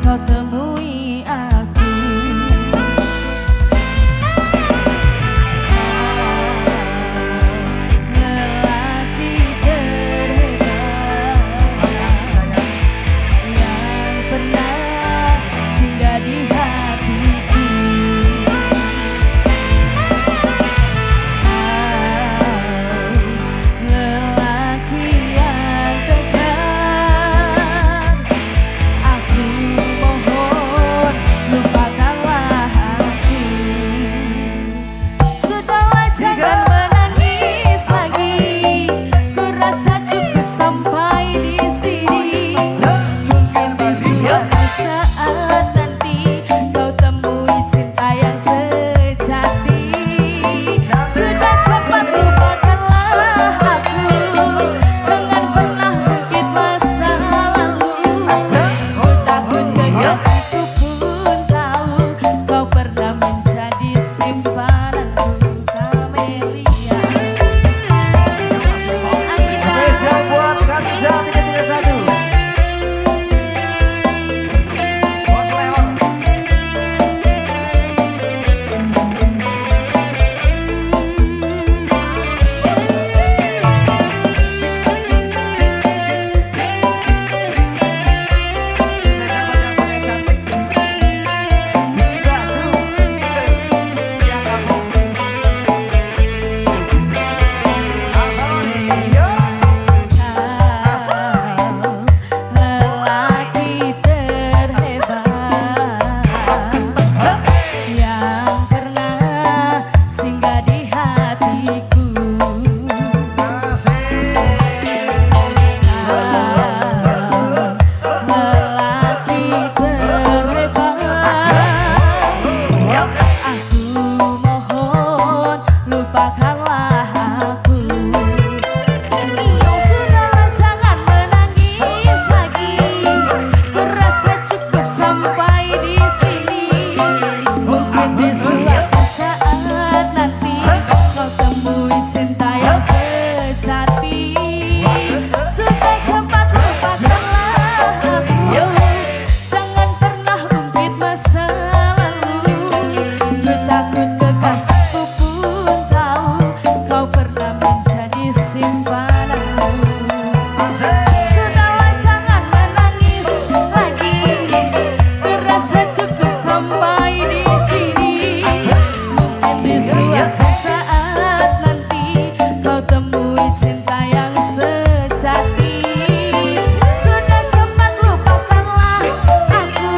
kau temui aku. Lelaki terhebat yang pernah singgah di hatiku. Lelaki yang tegar, aku mohon lupakanlah aku. Sudahlah jangan menangis lagi, ku rasa cukup sampai di sini. Mungkin di suatu saat nanti kau temui cinta yang sejati. Sudah cepat lupakanlah aku, jangan pernah ungkit masa lalu. Ku takut kekasihku pun tahu kau pernah menjadi simpananku. Camelia Spesial buat Khadijah 331. Bos Leon. lelaki terhebat yang pernah singgah di hatiku. Lelaki terhebat, aku mohon lupakanlah aku. Sudahlah jangan menangis lagi, ku rasa cukup sampai di sini. Mungkin di suatu saat nanti kau temui cinta yang sejati. Sudah cepat lupakanlah aku, jangan pernah ungkit masa lalu. Ku takut kekasihku pun tahu kau pernah menjadi simpananku. Sudahlah jangan menangis lagi, ku rasa cukup sampai di sini. Mungkin di suatu saat nanti kau temui cinta yang sejati. Sudah cepat lupakanlah aku,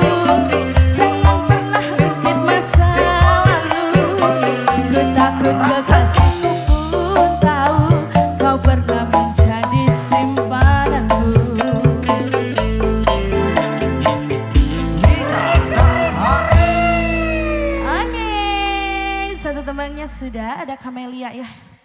jangan pernah ungkit masa lalu. Ku takut kekasihku pun tahu kau pernah menjadi simpananku. Oke, satu tembangnya sudah, ada Camelia ya.